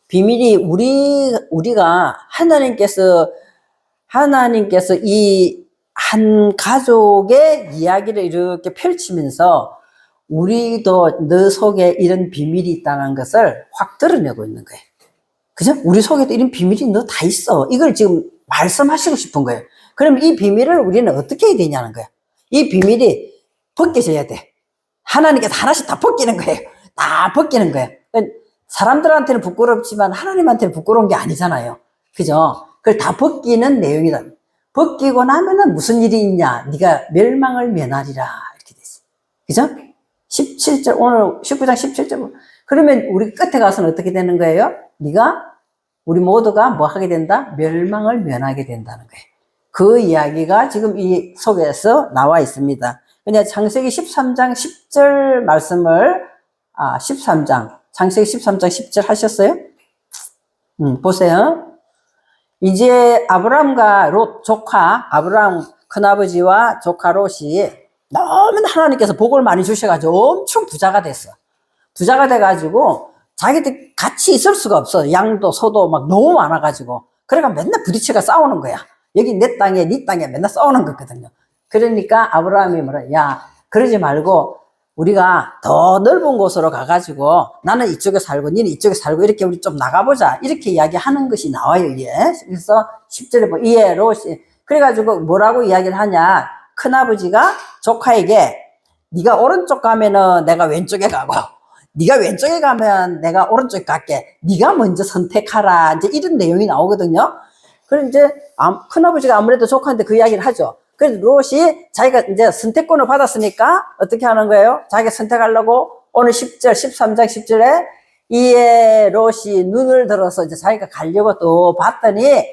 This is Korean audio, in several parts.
비밀이 우리가 하나님께서 이 한 가족의 이야기를 이렇게 펼치면서 우리도 너 속에 이런 비밀이 있다는 것을 확 드러내고 있는 거예요. 그죠? 우리 속에도 이런 비밀이 너 다 있어. 이걸 지금 말씀하시고 싶은 거예요. 그럼 이 비밀을 우리는 어떻게 해야 되냐는 거예요. 이 비밀이 벗겨져야 돼. 하나님께서 하나씩 다 벗기는 거예요. 다 벗기는 거예요. 사람들한테는 부끄럽지만 하나님한테는 부끄러운 게 아니잖아요. 그죠? 그걸 다 벗기는 내용이다. 벗기고 나면은 무슨 일이 있냐? 네가 멸망을 면하리라. 이렇게 됐어. 그죠? 17절, 오늘 19장 17절. 그러면 우리 끝에 가서는 어떻게 되는 거예요? 우리 모두가 뭐 하게 된다? 멸망을 면하게 된다는 거예요. 그 이야기가 지금 이 속에서 나와 있습니다. 그냥 창세기 13장 10절 말씀을, 13장. 창세기 13장 10절 하셨어요? 보세요. 이제 아브람과 롯 조카, 아브람 큰아버지와 조카 롯이 너무나 하나님께서 복을 많이 주셔가지고 엄청 부자가 됐어. 부자가 돼가지고 자기들 같이 있을 수가 없어. 양도 소도 막 너무 많아가지고. 그러니까 맨날 부딪혀가 싸우는 거야. 여기 내 땅에, 네 땅에 맨날 싸우는 거거든요. 그러니까 아브라함이 뭐라, 야, 그러지 말고 우리가 더 넓은 곳으로 가가지고 나는 이쪽에 살고 너는 이쪽에 살고 이렇게 우리 좀 나가보자. 이렇게 이야기하는 것이 나와요, 이게. 그래서 10절에 보면 이에 롯이 그래가지고 뭐라고 이야기를 하냐. 큰아버지가 조카에게 네가 오른쪽 가면은 내가 왼쪽에 가고 네가 왼쪽에 가면 내가 오른쪽에 갈게. 네가 먼저 선택하라. 이제 이런 내용이 나오거든요. 그럼 이제 큰아버지가 아무래도 조카한테 그 이야기를 하죠. 그래서 롯이 자기가 이제 선택권을 받았으니까 어떻게 하는 거예요? 자기가 선택하려고 오늘 10절, 13장 10절에 이에 롯이 눈을 들어서 이제 자기가 가려고 또 봤더니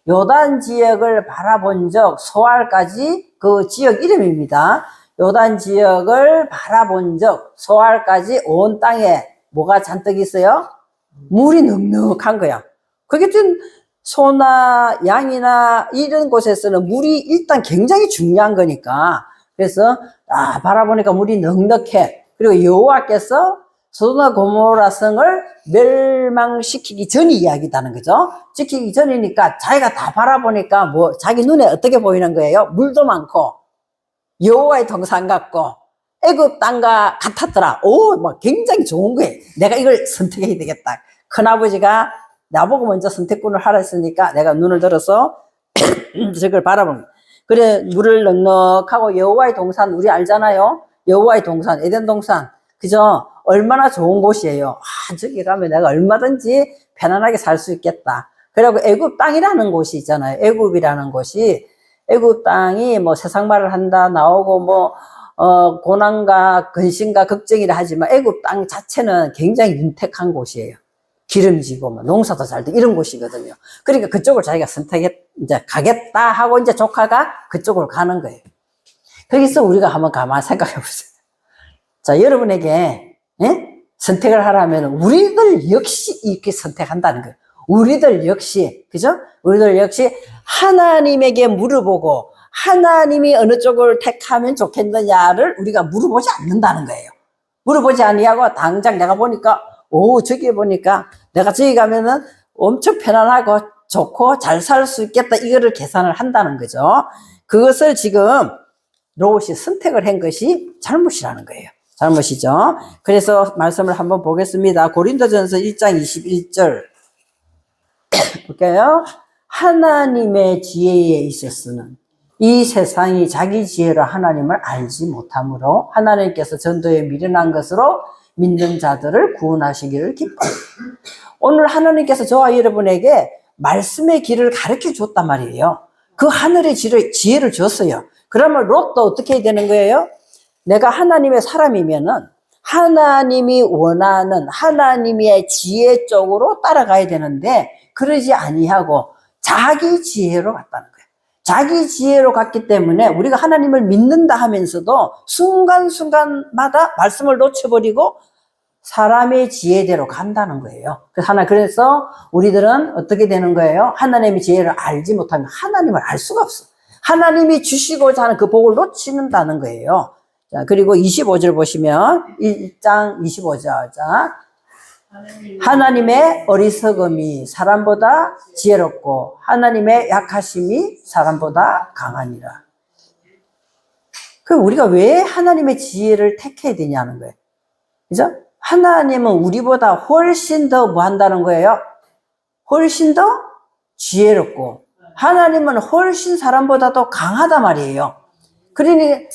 요단 지역을 바라본 적 소알까지 그 지역 이름입니다. 요단 지역을 바라본 적 소알까지 온 땅에 뭐가 잔뜩 있어요? 물이 넉넉한 거야. 그게 좀 소나 양이나 이런 곳에서는 물이 일단 굉장히 중요한 거니까. 그래서 바라보니까 물이 넉넉해. 그리고 여호와께서 소돔과 고모라 성을 멸망시키기 전 이야기다는 거죠. 지키기 전이니까 자기가 다 바라보니까 뭐 자기 눈에 어떻게 보이는 거예요? 물도 많고 여호와의 동산 같고 애굽 땅과 같았더라. 막 굉장히 좋은 거예요. 내가 이걸 선택해야 되겠다. 큰아버지가 나보고 먼저 선택권을 하라 했으니까 내가 눈을 들어서 저걸 바라보는 거예요. 그래, 물을 넉넉하고 여호와의 동산 우리 알잖아요. 여호와의 동산, 에덴 동산. 그죠? 얼마나 좋은 곳이에요. 저기 가면 내가 얼마든지 편안하게 살 수 있겠다. 그리고 애굽 땅이라는 곳이 있잖아요. 애굽이라는 곳이 애굽 땅이 뭐 세상 말을 한다 나오고 뭐 고난과 근심과 걱정이라 하지만 애굽 땅 자체는 굉장히 윤택한 곳이에요. 기름지고 뭐 농사도 잘 돼 이런 곳이거든요. 그러니까 그쪽을 자기가 이제 가겠다 하고 이제 조카가 그쪽으로 가는 거예요. 거기서 우리가 한번 가만 생각해 보세요. 자, 여러분에게 선택을 하라면 우리들 역시 이렇게 선택한다는 거예요. 우리들 역시, 그죠? 우리들 역시 하나님에게 물어보고 하나님이 어느 쪽을 택하면 좋겠느냐를 우리가 물어보지 않는다는 거예요. 물어보지 아니하고 당장 내가 보니까 저기 보니까 내가 저기 가면은 엄청 편안하고 좋고 잘 살 수 있겠다. 이거를 계산을 한다는 거죠. 그것을 지금 롯이 선택을 한 것이 잘못이라는 거예요. 잘못이죠. 그래서 말씀을 한번 보겠습니다. 고린도전서 1장 21절 볼게요. 하나님의 지혜에 있어서는 이 세상이 자기 지혜로 하나님을 알지 못하므로 하나님께서 전도에 미련한 것으로 믿는 자들을 구원하시기를 기뻐요. 오늘 하나님께서 저와 여러분에게 말씀의 길을 가르쳐 줬단 말이에요. 그 하늘의 지혜를 줬어요. 그러면 롯도 어떻게 해야 되는 거예요? 내가 하나님의 사람이면은 하나님이 원하는 하나님의 지혜 쪽으로 따라가야 되는데 그러지 아니하고 자기 지혜로 갔다는 거예요. 자기 지혜로 갔기 때문에 우리가 하나님을 믿는다 하면서도 순간순간마다 말씀을 놓쳐버리고 사람의 지혜대로 간다는 거예요. 그래서 우리들은 어떻게 되는 거예요? 하나님의 지혜를 알지 못하면 하나님을 알 수가 없어. 하나님이 주시고자 하는 그 복을 놓치는다는 거예요. 자, 그리고 25절 보시면 1장 25절. 자, 하나님의 어리석음이 사람보다 지혜롭고 하나님의 약하심이 사람보다 강하니라. 그럼 우리가 왜 하나님의 지혜를 택해야 되냐는 거예요. 그죠? 하나님은 우리보다 훨씬 더 뭐 한다는 거예요? 훨씬 더 지혜롭고 하나님은 훨씬 사람보다 더 강하단 말이에요. 그러니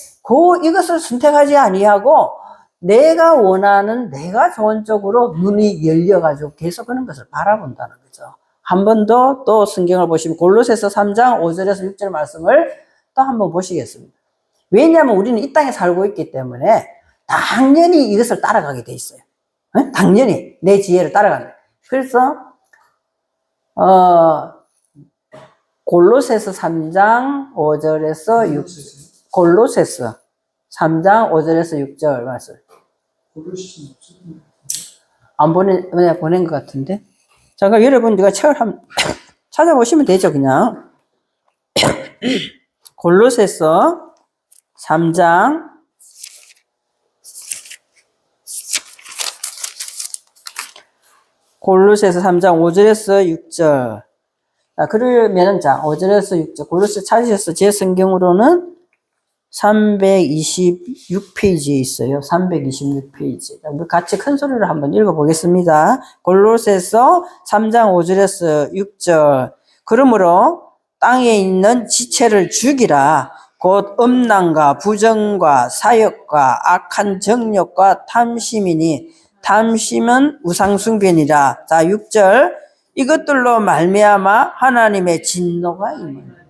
이것을 선택하지 아니하고 내가 원하는 내가 좋은 쪽으로 눈이 열려가지고 계속 그런 것을 바라본다는 거죠. 한 번 더 또 성경을 보시면 골로새서 3장 5절에서 6절 말씀을 또 한번 보시겠습니다. 왜냐하면 우리는 이 땅에 살고 있기 때문에 당연히 이것을 따라가게 돼 있어요. 당연히 내 지혜를 따라가는 거예요. 그래서 골로새서 3장 5절에서 6절 골로새서 3장 5절에서 6절 말씀 안 보낸 것 같은데. 자, 그럼 여러분 이거 책을 한번 찾아보시면 되죠, 그냥. 골로새서 3장 5절에서 6절. 자, 그러면은, 자, 5절에서 6절. 골로새 찾으셔서 제 성경으로는 326페이지에 있어요. 326페이지. 우리 같이 큰 소리로 한번 읽어보겠습니다. 골로새서 3장 5절에서 6절. 그러므로 땅에 있는 지체를 죽이라. 곧 음란과 부정과 사욕과 악한 정욕과 탐심이니 탐심은 우상숭배니라. 자, 6절. 이것들로 말미암아 하나님의 진노가 임하니라.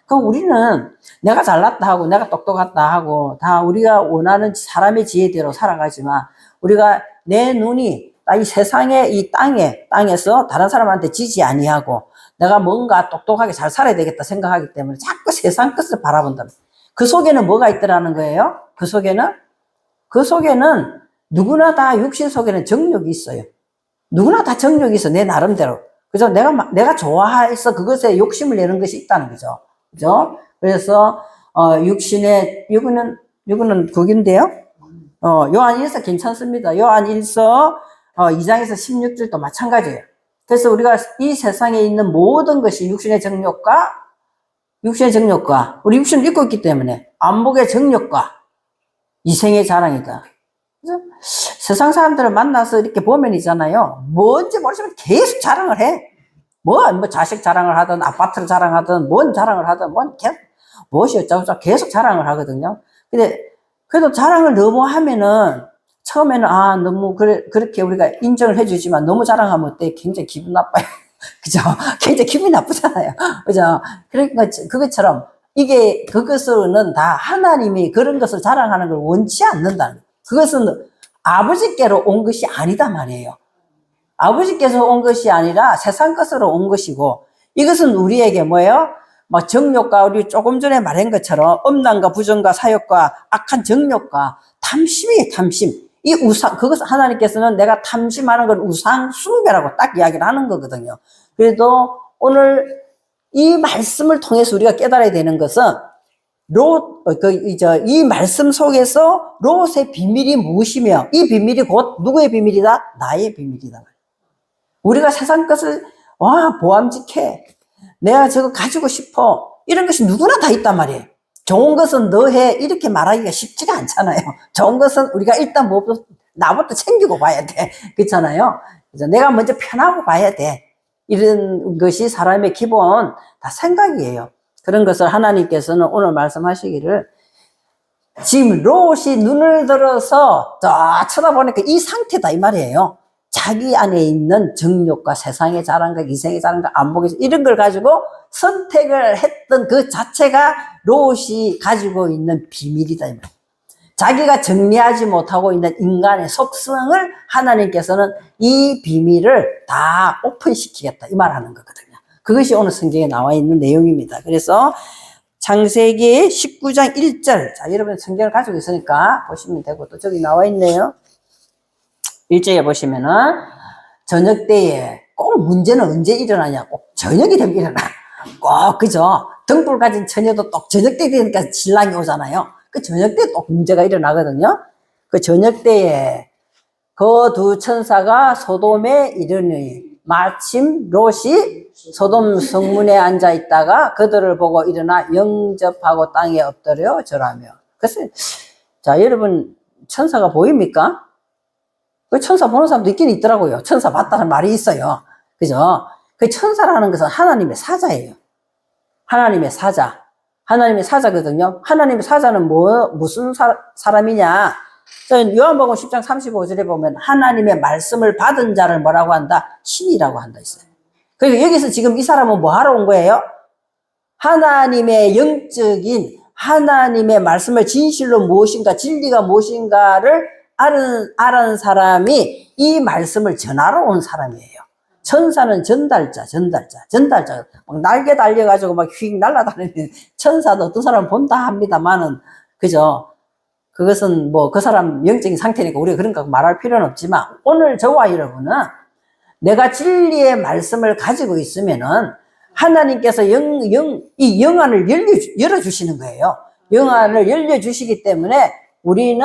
그럼 우리는 내가 잘났다 하고 내가 똑똑하다 하고 다 우리가 원하는 사람의 지혜대로 살아가지만 우리가 내 눈이 이 세상에 이 땅에서 다른 사람한테 지지 아니하고 내가 뭔가 똑똑하게 잘 살아야 되겠다 생각하기 때문에 자꾸 세상 것을 바라본다. 그 속에는 뭐가 있더라는 거예요? 그 속에는 누구나 다 육신 속에는 정욕이 있어요. 누구나 다 정욕이 있어, 내 나름대로. 그죠? 내가 좋아해서 그것에 욕심을 내는 것이 있다는 거죠. 그죠? 그래서, 이거는 거긴데요. 요한일서 괜찮습니다. 요한일서, 2장에서 16절도 마찬가지예요. 그래서 우리가 이 세상에 있는 모든 것이 육신의 정욕과, 우리 육신을 입고 있기 때문에 안목의 정욕과 이생의 자랑이다. 그래서 세상 사람들을 만나서 이렇게 보면 있잖아요. 뭔지 모르지만 계속 자랑을 해. 뭐 자식 자랑을 하든, 아파트를 자랑하든, 뭔 자랑을 하든, 무엇이 어쩌고저쩌고 계속 자랑을 하거든요. 근데, 그래도 자랑을 너무 하면은, 처음에는, 너무, 그렇게 우리가 인정을 해주지만, 너무 자랑하면 어때? 굉장히 기분 나빠요. 그죠? 굉장히 기분이 나쁘잖아요. 그죠? 그러니까, 그것처럼, 그것은 다 하나님이 그런 것을 자랑하는 걸 원치 않는다는 거예요. 그것은 아버지께로 온 것이 아니다 말이에요. 아버지께서 온 것이 아니라 세상 것으로 온 것이고, 이것은 우리에게 뭐예요? 막 정욕과 우리 조금 전에 말한 것처럼 음란과 부정과 사욕과 악한 정욕과 탐심이에요, 탐심. 그것은 하나님께서는 내가 탐심하는 건 우상 숭배라고 딱 이야기를 하는 거거든요. 그래도 오늘 이 말씀을 통해서 우리가 깨달아야 되는 것은 이 말씀 속에서 롯의 비밀이 무엇이며 이 비밀이 곧 누구의 비밀이다? 나의 비밀이다. 우리가 세상 것을 보암직해. 내가 저거 가지고 싶어. 이런 것이 누구나 다 있단 말이에요. 좋은 것은 너 해. 이렇게 말하기가 쉽지가 않잖아요. 좋은 것은 우리가 일단 나부터 챙기고 봐야 돼. 그렇잖아요. 그래서 내가 먼저 편하고 봐야 돼. 이런 것이 사람의 기본 다 생각이에요. 그런 것을 하나님께서는 오늘 말씀하시기를 지금 롯이 눈을 들어서 쳐다보니까 이 상태다 이 말이에요. 자기 안에 있는 정욕과 세상의 자랑과 이생의 자랑과 안목의 이런 걸 가지고 선택을 했던 그 자체가 롯이 가지고 있는 비밀이다 이 말이에요. 자기가 정리하지 못하고 있는 인간의 속성을 하나님께서는 이 비밀을 다 오픈시키겠다 이 말하는 거거든요. 그것이 오늘 성경에 나와 있는 내용입니다. 그래서 창세기 19장 1절. 자, 여러분 성경을 가지고 있으니까 보시면 되고 또 저기 나와 있네요. 1절에 보시면은 저녁 때에 꼭 문제는 언제 일어나냐. 꼭 저녁이 되면 일어나. 꼭 그죠. 등불 가진 처녀도 또 저녁 때 되니까 신랑이 오잖아요. 그 저녁 때 또 문제가 일어나거든요. 그 저녁 때에 그 두 천사가 소돔에 이르니 마침 롯이 소돔 성문에 앉아 있다가 그들을 보고 일어나 영접하고 땅에 엎드려 절하며. 그래서 자, 여러분 천사가 보입니까? 그 천사 보는 사람도 있긴 있더라고요. 천사 봤다는 말이 있어요. 그죠? 그 천사라는 것은 하나님의 사자예요. 하나님의 사자. 하나님의 사자거든요. 하나님의 사자는 무슨 사람이냐? 요한복음 10장 35절에 보면 하나님의 말씀을 받은 자를 뭐라고 한다? 신이라고 한다 있어요. 그리고 여기서 지금 이 사람은 뭐 하러 온 거예요? 하나님의 영적인 하나님의 말씀을 진실로 무엇인가, 진리가 무엇인가를 아는 사람이 이 말씀을 전하러 온 사람이에요. 천사는 전달자. 막 날개 달려가지고 막 휙 날아다니는 천사도 어떤 사람 본다 합니다만은, 그죠? 그것은 뭐 그 사람 영적인 상태니까 우리가 그런 거 말할 필요는 없지만, 오늘 저와 여러분은 내가 진리의 말씀을 가지고 있으면은 하나님께서 이 영안을 열어주시는 거예요. 영안을 열려주시기 때문에 우리는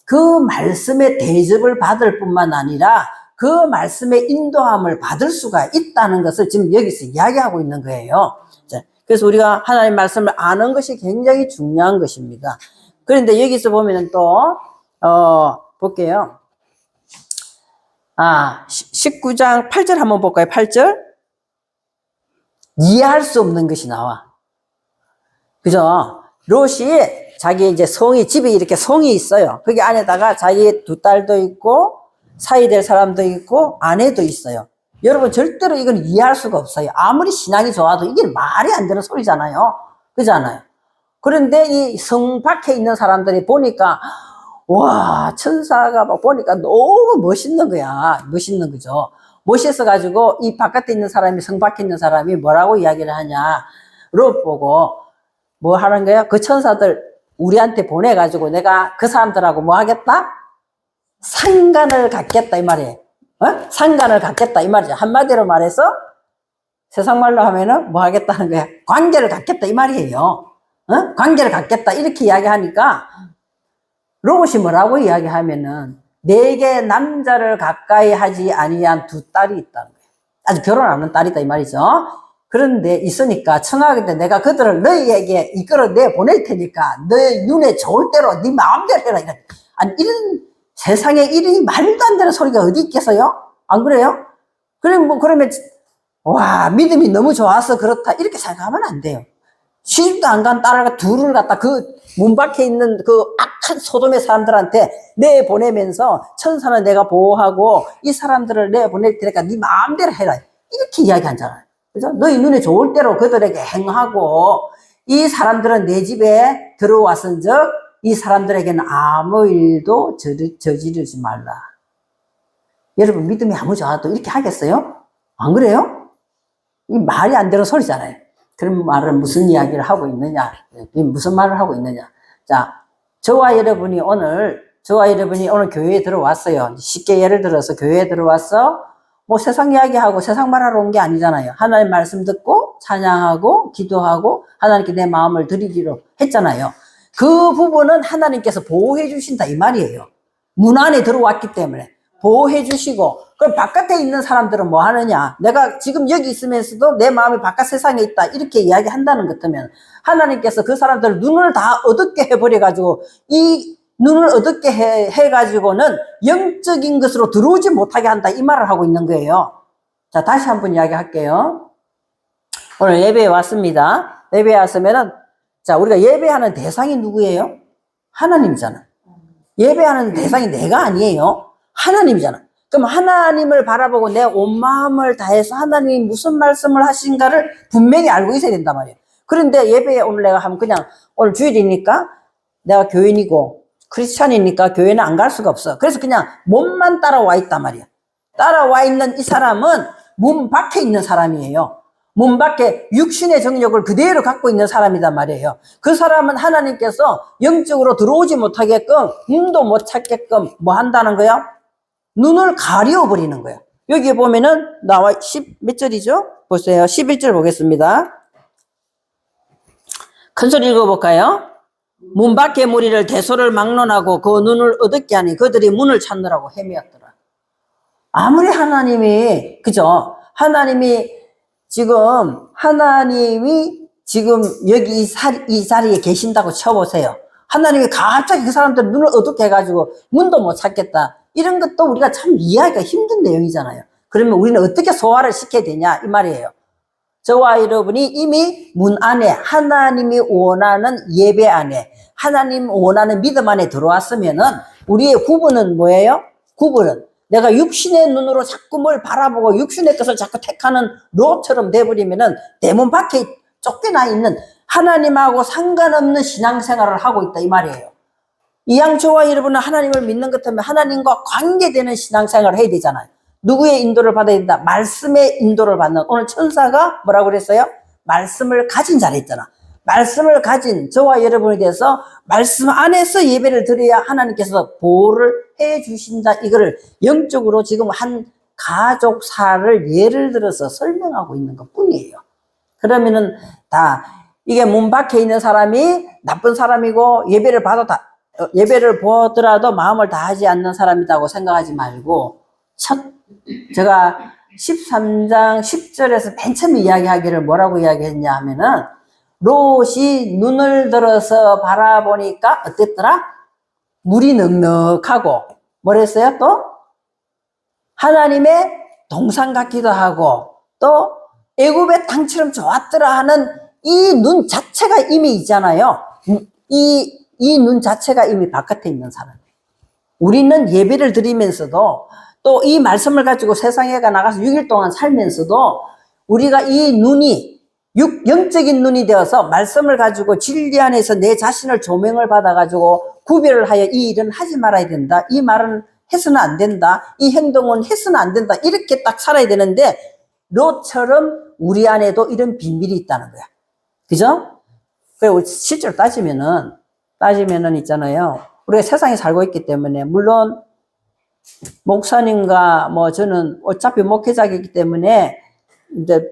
그 말씀의 대접을 받을 뿐만 아니라 그 말씀의 인도함을 받을 수가 있다는 것을 지금 여기서 이야기하고 있는 거예요. 그래서 우리가 하나님 말씀을 아는 것이 굉장히 중요한 것입니다. 그런데 여기서 보면은 또, 볼게요. 19장 8절 한번 볼까요? 8절. 이해할 수 없는 것이 나와. 그죠? 롯이 자기 이제 집에 이렇게 성이 있어요. 거기 안에다가 자기 두 딸도 있고, 사이 될 사람도 있고, 아내도 있어요. 여러분, 절대로 이건 이해할 수가 없어요. 아무리 신앙이 좋아도 이게 말이 안 되는 소리잖아요. 그잖아요. 그런데 이 성 밖에 있는 사람들이 보니까, 와, 천사가 막 보니까 너무 멋있는 거야. 멋있는 거죠. 멋있어가지고 이 바깥에 있는 사람이, 성 밖에 있는 사람이 뭐라고 이야기를 하냐. 롯 보고 뭐 하는 거야? 그 천사들 우리한테 보내가지고 내가 그 사람들하고 뭐 하겠다? 상관을 갖겠다 이 말이에요. 상관을 갖겠다 이 말이죠. 한마디로 말해서 세상 말로 하면은 뭐 하겠다는 거야? 관계를 갖겠다 이 말이에요. 관계를 갖겠다 이렇게 이야기하니까 롯이 뭐라고 이야기하면은 내게 남자를 가까이 하지 아니한 두 딸이 있다는 거예요. 아직 결혼 안 한 딸이다 이 말이죠. 그런데 있으니까 청하게 돼 내가 그들을 너희에게 이끌어 보낼 테니까 너희 눈에 좋을 대로 네 마음대로 해라. 아니 이런 세상에 이런 말도 안 되는 소리가 어디 있겠어요? 안 그래요? 그러면 와 믿음이 너무 좋아서 그렇다 이렇게 생각하면 안 돼요. 시집도 안 간 딸을 둘을 갖다 그 문 밖에 있는 그 악한 소돔의 사람들한테 내보내면서 천사는 내가 보호하고 이 사람들을 내보낼 테니까 네 마음대로 해라 이렇게 이야기하잖아요. 그죠? 너희 눈에 좋을 대로 그들에게 행하고 이 사람들은 내 집에 들어왔은즉 이 사람들에게는 아무 일도 저지르지 말라. 여러분 믿음이 아무 좋아도 이렇게 하겠어요? 안 그래요? 이 말이 안 되는 소리잖아요. 그런 말은 무슨 이야기를 하고 있느냐? 무슨 말을 하고 있느냐? 자, 저와 여러분이 오늘 교회에 들어왔어요. 쉽게 예를 들어서 교회에 들어와서 뭐 세상 이야기하고 세상 말하러 온 게 아니잖아요. 하나님 말씀 듣고 찬양하고 기도하고 하나님께 내 마음을 드리기로 했잖아요. 그 부분은 하나님께서 보호해 주신다 이 말이에요. 문 안에 들어왔기 때문에 보호해 주시고, 그럼 바깥에 있는 사람들은 뭐 하느냐? 내가 지금 여기 있으면서도 내 마음이 바깥 세상에 있다 이렇게 이야기한다는 것 같으면 하나님께서 그 사람들 눈을 다 어둡게 해버려가지고 이 눈을 어둡게 해가지고는 영적인 것으로 들어오지 못하게 한다 이 말을 하고 있는 거예요. 자, 다시 한번 이야기할게요. 오늘 예배에 왔습니다. 예배에 왔으면은 자, 우리가 예배하는 대상이 누구예요? 하나님이잖아. 예배하는 대상이 내가 아니에요. 하나님이잖아. 그럼 하나님을 바라보고 내 온 마음을 다해서 하나님이 무슨 말씀을 하신가를 분명히 알고 있어야 된단 말이에요. 그런데 예배에 오늘 내가 하면 그냥 오늘 주일이니까 내가 교인이고 크리스찬이니까 교회는 안 갈 수가 없어. 그래서 그냥 몸만 따라와 있단 말이야. 따라와 있는 이 사람은 문 밖에 있는 사람이에요. 문 밖에 육신의 정욕을 그대로 갖고 있는 사람이란 말이에요. 그 사람은 하나님께서 영적으로 들어오지 못하게끔 눈도 못 찾게끔 뭐 한다는 거야? 눈을 가려버리는 거야. 여기 보면은 나와 몇 절이죠? 보세요. 11절 보겠습니다. 큰 소리 읽어볼까요? 문 밖의 무리를 대소를 막론하고 그 눈을 어둡게 하니 그들이 문을 찾느라고 헤매었더라. 아무리 하나님이, 그죠? 하나님이 지금 여기 이 자리에 계신다고 쳐보세요. 하나님이 갑자기 그 사람들 눈을 어둡게 해가지고 문도 못 찾겠다. 이런 것도 우리가 참 이해하기가 힘든 내용이잖아요. 그러면 우리는 어떻게 소화를 시켜야 되냐? 이 말이에요. 저와 여러분이 이미 문 안에, 하나님이 원하는 예배 안에, 하나님 원하는 믿음 안에 들어왔으면은 우리의 구분은 뭐예요? 구분은 내가 육신의 눈으로 자꾸 뭘 바라보고 육신의 것을 자꾸 택하는 롯처럼 돼버리면은 대문 밖에 쫓겨나 있는 하나님하고 상관없는 신앙생활을 하고 있다 이 말이에요. 이왕 저와 여러분은 하나님을 믿는 것 같으면 하나님과 관계되는 신앙생활을 해야 되잖아요. 누구의 인도를 받아야 된다? 말씀의 인도를 받는. 오늘 천사가 뭐라고 그랬어요? 말씀을 가진 자라 했잖아. 말씀을 가진 저와 여러분에 대해서 말씀 안에서 예배를 드려야 하나님께서 보호를 해 주신다. 이거를 영적으로 지금 한 가족사를 예를 들어서 설명하고 있는 것 뿐이에요. 그러면은 이게 문 밖에 있는 사람이 나쁜 사람이고 예배를 보더라도 마음을 다하지 않는 사람이라고 생각하지 말고 제가 13장 10절에서 맨 처음 이야기하기를 뭐라고 이야기했냐 하면은 롯이 눈을 들어서 바라보니까 어땠더라? 물이 넉넉하고 뭐랬어요? 또 하나님의 동산 같기도 하고 또 애굽의 땅처럼 좋았더라 하는 이 눈 자체가 이미 있잖아요. 이 눈 자체가 이미 바깥에 있는 사람. 우리는 예배를 드리면서도 또 이 말씀을 가지고 세상에 나가서 6일 동안 살면서도 우리가 이 눈이 영적인 눈이 되어서 말씀을 가지고 진리 안에서 내 자신을 조명을 받아가지고 구별을 하여 이 일은 하지 말아야 된다. 이 말은 해서는 안 된다. 이 행동은 해서는 안 된다. 이렇게 딱 살아야 되는데 롯처럼 우리 안에도 이런 비밀이 있다는 거야. 그죠? 그리고 실제로 따지면은 있잖아요. 우리가 세상에 살고 있기 때문에 물론 목사님과 저는 어차피 목회자이기 때문에 이제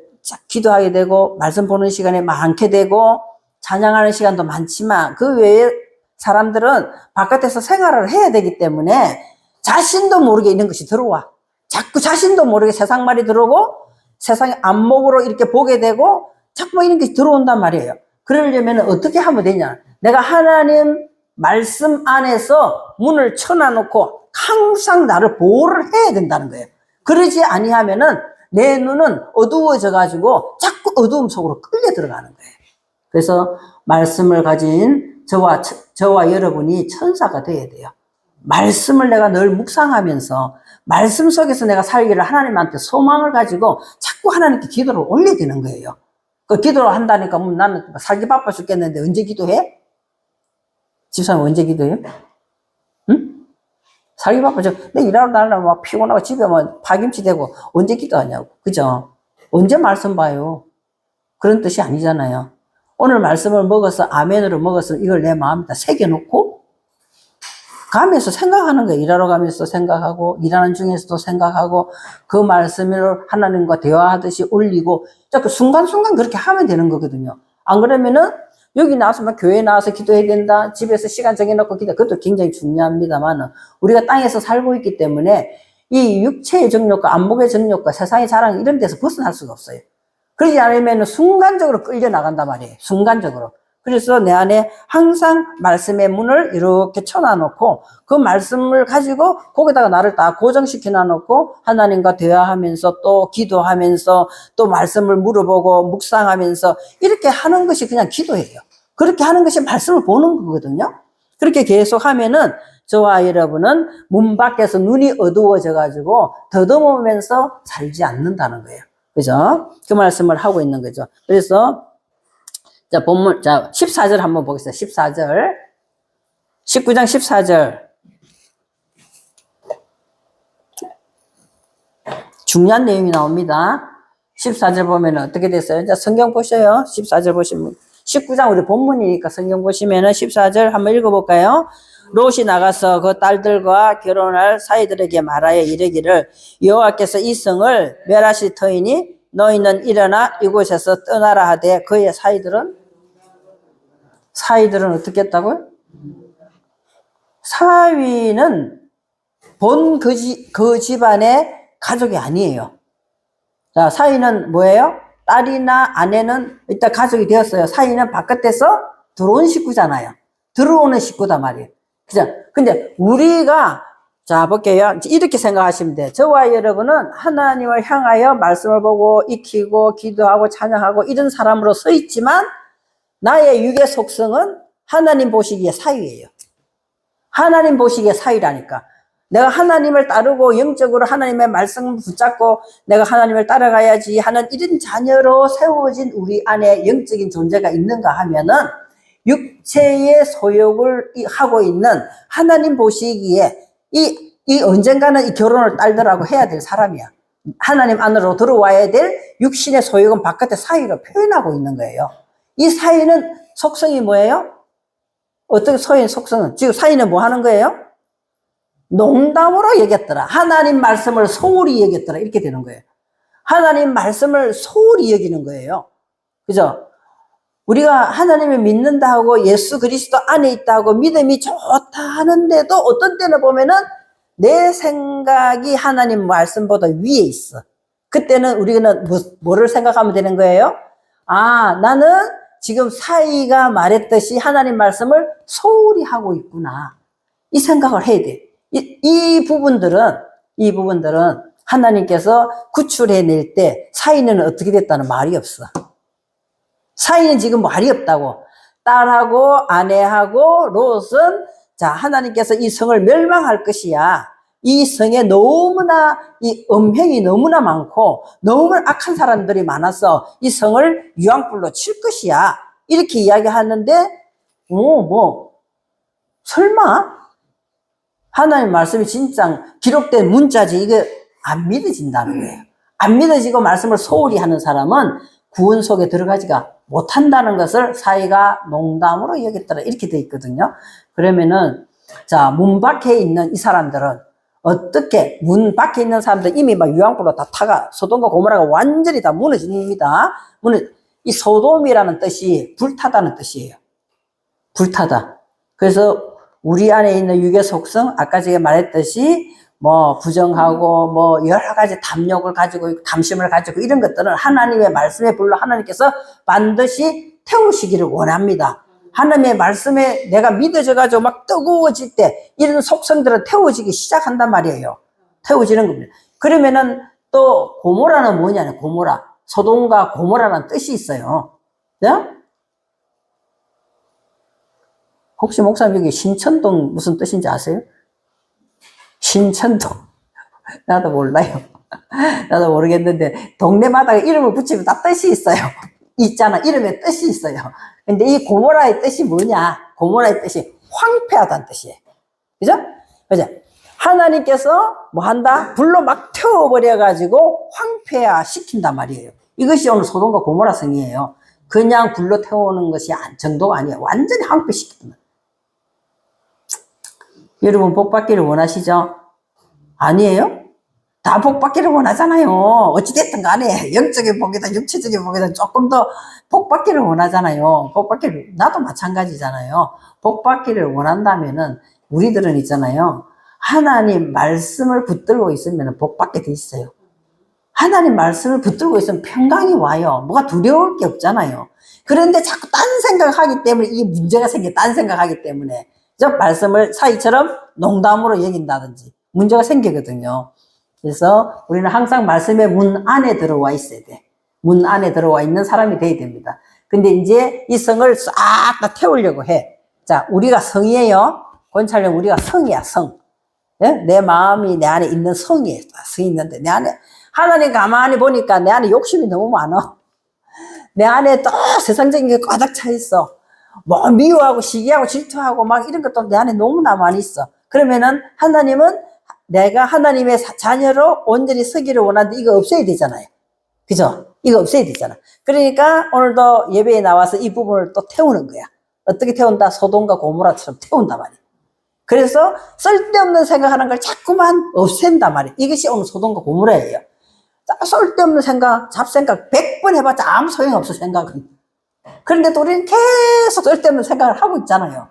기도하게 되고 말씀 보는 시간이 많게 되고 찬양하는 시간도 많지만 그 외에 사람들은 바깥에서 생활을 해야 되기 때문에 자신도 모르게 있는 것이 들어와. 자꾸 자신도 모르게 세상 말이 들어오고 세상의 안목으로 이렇게 보게 되고 자꾸 이런 게 들어온단 말이에요. 그러려면 어떻게 하면 되냐? 내가 하나님 말씀 안에서 문을 쳐놔놓고 항상 나를 보호를 해야 된다는 거예요. 그러지 아니하면은 내 눈은 어두워져 가지고 자꾸 어두움 속으로 끌려 들어가는 거예요. 그래서 말씀을 가진 저와 여러분이 천사가 돼야 돼요. 말씀을 내가 늘 묵상하면서 말씀 속에서 내가 살기를 하나님한테 소망을 가지고 자꾸 하나님께 기도를 올려야 되는 거예요. 그 기도를 한다니까 나는 살기 바빠 죽겠는데 언제 기도해? 집사님 언제 기도해요? 응? 살기 바빠져. 내 일하러 나가면 막 피곤하고 집에 파김치 되고 언제 기도하냐고. 그죠? 언제 말씀 봐요? 그런 뜻이 아니잖아요. 오늘 말씀을 먹어서 아멘으로 먹어서 이걸 내 마음에다 새겨놓고 가면서 생각하는 거예요. 일하러 가면서 생각하고 일하는 중에서도 생각하고 그 말씀을 하나님과 대화하듯이 올리고 자꾸 순간순간 그렇게 하면 되는 거거든요. 안 그러면은 여기 나와서 막 교회 나와서 기도해야 된다. 집에서 시간 정해놓고 기도. 그것도 굉장히 중요합니다만 우리가 땅에서 살고 있기 때문에 이 육체의 정욕과 안목의 정욕과 세상의 자랑 이런 데서 벗어날 수가 없어요. 그러지 않으면 순간적으로 끌려 나간단 말이에요. 순간적으로. 그래서 내 안에 항상 말씀의 문을 이렇게 쳐놔놓고 그 말씀을 가지고 거기다가 나를 다 고정시켜 놔놓고 하나님과 대화하면서 또 기도하면서 또 말씀을 물어보고 묵상하면서 이렇게 하는 것이 그냥 기도예요. 그렇게 하는 것이 말씀을 보는 거거든요. 그렇게 계속 하면은 저와 여러분은 문 밖에서 눈이 어두워져 가지고 더듬으면서 살지 않는다는 거예요. 그죠? 그 말씀을 하고 있는 거죠. 그래서 자, 본문, 14절 한번 보겠습니다. 14절. 19장 14절. 중요한 내용이 나옵니다. 14절 보면 어떻게 됐어요? 자, 성경 보셔요. 14절 보시면. 19장 우리 본문이니까 성경 보시면은 14절 한번 읽어볼까요? 롯이 나가서 그 딸들과 결혼할 사이들에게 말하여 이르기를 여호와께서 이 성을 멸하실 터이니 너희는 일어나 이곳에서 떠나라 하되 그의 사위들은 어떻게 했다고요? 사위는 본 그 집안의 가족이 아니에요. 자, 사위는 뭐예요? 딸이나 아내는 일단 가족이 되었어요. 사위는 바깥에서 들어온 식구잖아요. 들어오는 식구단 말이에요. 그죠? 근데 우리가, 자, 볼게요. 이렇게 생각하시면 돼요. 저와 여러분은 하나님을 향하여 말씀을 보고 익히고 기도하고 찬양하고 이런 사람으로 서 있지만 나의 육의 속성은 하나님 보시기에 사위예요. 하나님 보시기에 사위라니까. 내가 하나님을 따르고 영적으로 하나님의 말씀을 붙잡고 내가 하나님을 따라가야지 하는 이런 자녀로 세워진 우리 안에 영적인 존재가 있는가 하면은 육체의 소욕을 하고 있는 하나님 보시기에 이 언젠가는 이 결혼을 딸들하고 해야 될 사람이야. 하나님 안으로 들어와야 될 육신의 소욕은 바깥에 사위로 표현하고 있는 거예요. 이 사위는 속성이 뭐예요? 어떻게 사위의 속성은? 지금 사위는 뭐 하는 거예요? 농담으로 여겼더라. 하나님 말씀을 소홀히 여겼더라. 이렇게 되는 거예요. 하나님 말씀을 소홀히 여기는 거예요. 그죠? 우리가 하나님을 믿는다 하고 예수 그리스도 안에 있다 하고 믿음이 좋다 하는데도 어떤 때는 보면은 내 생각이 하나님 말씀보다 위에 있어. 그때는 우리는 뭐를 생각하면 되는 거예요? 아, 나는 지금 사위가 말했듯이 하나님 말씀을 소홀히 하고 있구나. 이 생각을 해야 돼. 이 부분들은 하나님께서 구출해낼 때 사위는 어떻게 됐다는 말이 없어. 사위는 지금 말이 없다고. 딸하고 아내하고 롯은 자, 하나님께서 이 성을 멸망할 것이야. 이 성에 너무나 이 음행이 너무나 많고 너무 악한 사람들이 많아서 이 성을 유황불로 칠 것이야. 이렇게 이야기하는데 설마 하나님 말씀이 진짜 기록된 문자지 이게 안 믿어진다는 거예요. 안 믿어지고 말씀을 소홀히 하는 사람은 구원 속에 들어가지가 못한다는 것을 사위가 농담으로 여겼더라. 이렇게 돼 있거든요. 그러면은 자, 문 밖에 있는 이 사람들은 어떻게 문 밖에 있는 사람들 이미 막 유황불로 다 타가 소돔과 고모라가 완전히 다 무너집니다. 이 소돔이라는 뜻이 불타다는 뜻이에요. 불타다. 그래서 우리 안에 있는 육의 속성, 아까 제가 말했듯이 뭐 부정하고 뭐 여러 가지 담욕을 가지고 담심을 가지고 이런 것들은 하나님의 말씀에 불러 하나님께서 반드시 태우시기를 원합니다. 하나님의 말씀에 내가 믿어져가지고 막 뜨거워질 때 이런 속성들은 태워지기 시작한단 말이에요. 태워지는 겁니다. 그러면은 또 고모라는 뭐냐면 고모라. 소돔과 고모라는 뜻이 있어요. 네? 혹시 목사님 여기 신천동 무슨 뜻인지 아세요? 신천동. 나도 몰라요. 나도 모르겠는데 동네마다 이름을 붙이면 다 뜻이 있어요. 있잖아. 이름에 뜻이 있어요. 근데 이 고모라의 뜻이 뭐냐? 고모라의 뜻이 황폐하다는 뜻이에요. 그죠? 그죠? 하나님께서 뭐 한다? 불로 막 태워버려가지고 황폐화 시킨단 말이에요. 이것이 오늘 소돔과 고모라 성이에요. 그냥 불로 태우는 것이 정도가 아니에요. 완전히 황폐시키는. 여러분 복 받기를 원하시죠? 아니에요? 다 복 받기를 원하잖아요. 어찌됐든 간에 영적인 복이든 육체적인 복이든 조금 더 복 받기를 원하잖아요. 복 받기를 나도 마찬가지잖아요. 복 받기를 원한다면은 우리들은 있잖아요. 하나님 말씀을 붙들고 있으면 복 받게 돼 있어요. 하나님 말씀을 붙들고 있으면 평강이 와요. 뭐가 두려울 게 없잖아요. 그런데 자꾸 딴 생각하기 때문에 이게 문제가 생겨. 딴 생각하기 때문에 저 말씀을 사이처럼 농담으로 여긴다든지 문제가 생기거든요. 그래서 우리는 항상 말씀의 문 안에 들어와 있어야 돼. 문 안에 들어와 있는 사람이 돼야 됩니다. 근데 이제 이 성을 싹 다 태우려고 해. 자, 우리가 성이에요. 권찰령 우리가 성이야, 성. 예? 내 마음이 내 안에 있는 성이에요. 성이 있는데 내 안에 하나님 가만히 보니까 내 안에 욕심이 너무 많아. 내 안에 또 세상적인 게 꽉 차 있어. 뭐 미워하고 시기하고 질투하고 막 이런 것도 내 안에 너무나 많이 있어. 그러면은 하나님은 내가 하나님의 자녀로 온전히 서기를 원하는데 이거 없애야 되잖아요. 그죠? 이거 없애야 되잖아. 그러니까 오늘도 예배에 나와서 이 부분을 또 태우는 거야. 어떻게 태운다? 소돔과 고모라처럼 태운단 말이야. 그래서 쓸데없는 생각하는 걸 자꾸만 없앤단 말이야. 이것이 오늘 소돔과 고모라예요. 쓸데없는 생각, 잡생각 100번 해봤자 아무 소용없어, 생각은. 그런데도 우리는 계속 쓸데없는 생각을 하고 있잖아요.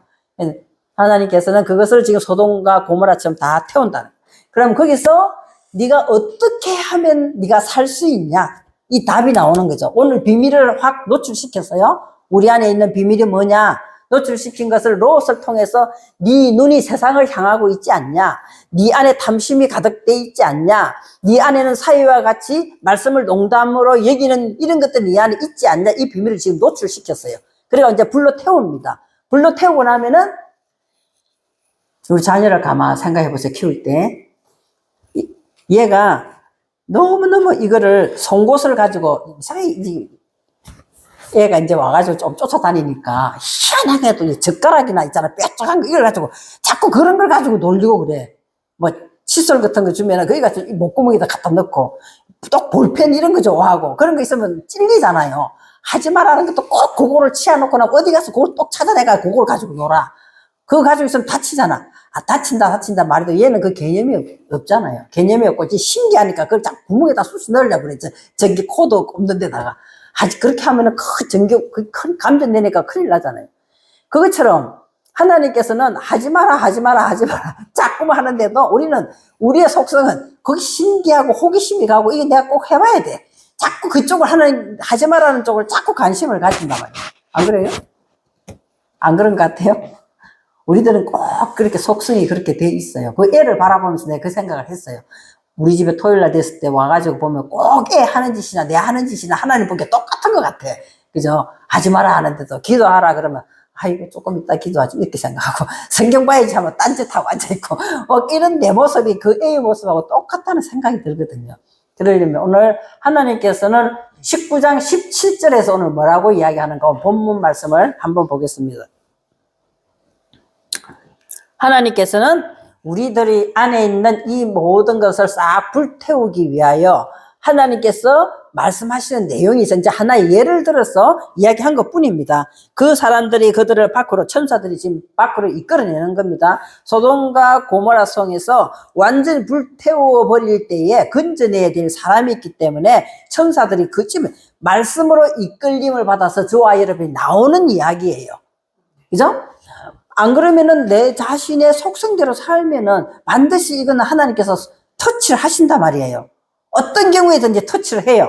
하나님께서는 그것을 지금 소돔과 고모라처럼 다 태운다는. 그럼 거기서 네가 어떻게 하면 네가 살 수 있냐? 이 답이 나오는 거죠. 오늘 비밀을 확 노출시켰어요. 우리 안에 있는 비밀이 뭐냐? 노출시킨 것을 롯을 통해서 네 눈이 세상을 향하고 있지 않냐? 네 안에 탐심이 가득돼 있지 않냐? 네 안에는 사회와 같이 말씀을 농담으로 여기는 이런 것들이 네 안에 있지 않냐? 이 비밀을 지금 노출시켰어요. 그래서 이제 불로 태웁니다. 불로 태우고 나면은 우리 자녀를 가만 생각해 보세요. 키울 때 얘가 너무너무 이거를 송곳을 가지고 얘가 이제 와가지고 좀 쫓아다니니까 희한하게도 젓가락이나 있잖아 뾰족한 거 이걸 가지고 자꾸 그런 걸 가지고 놀리고 그래. 뭐 칫솔 같은 거 주면은 거기 가서 목구멍에다 갖다 넣고 또 볼펜 이런 거 좋아하고 그런 거 있으면 찔리잖아요. 하지 말라는 것도 꼭 그거를 치워놓고 나면 어디 가서 그걸 또 찾아내가 그걸 가지고 놀아. 그거 가지고 있으면 다치잖아. 아, 다친다 말해도 얘는 그 개념이 없잖아요. 개념이 없고, 신기하니까 그걸 자꾸 구멍에다 쑤시 넣으려고 그래. 전기 코도 없는 데다가. 그렇게 하면은 큰 감전 내니까 큰일 나잖아요. 그것처럼 하나님께서는 하지 마라. 자꾸만 하는데도 우리의 속성은 거기 신기하고 호기심이 가고 이게 내가 꼭 해봐야 돼. 자꾸 그쪽을 하지 마라는 쪽을 자꾸 관심을 가진단 말이에요. 안 그래요? 안 그런 것 같아요? 우리들은 꼭 그렇게 속성이 그렇게 돼 있어요. 그 애를 바라보면서 내가 그 생각을 했어요. 우리 집에 토요일날 됐을 때 와가지고 보면 꼭 애 하는 짓이나 내 하는 짓이나 하나님 보기에 똑같은 것 같아. 그죠? 하지 마라 하는데도 기도하라 그러면 아이고 조금 이따 기도하지 이렇게 생각하고 성경 봐야지 하면 딴짓하고 앉아있고 이런 내 모습이 그 애의 모습하고 똑같다는 생각이 들거든요. 그러려면 오늘 하나님께서는 19장 17절에서 오늘 뭐라고 이야기하는가 본문 말씀을 한번 보겠습니다. 하나님께서는 우리들이 안에 있는 이 모든 것을 싹 불태우기 위하여 하나님께서 말씀하시는 내용이 이제 하나의 예를 들어서 이야기한 것 뿐입니다. 그 사람들이 그들을 밖으로 천사들이 지금 밖으로 이끌어내는 겁니다. 소돔과 고모라 성에서 완전히 불태워 버릴 때에 건져내야 될 사람이 있기 때문에 천사들이 그 지금 말씀으로 이끌림을 받아서 저와 여러분이 나오는 이야기예요. 그죠? 안 그러면은 내 자신의 속성대로 살면은 반드시 이거는 하나님께서 터치를 하신단 말이에요. 어떤 경우에든지 터치를 해요.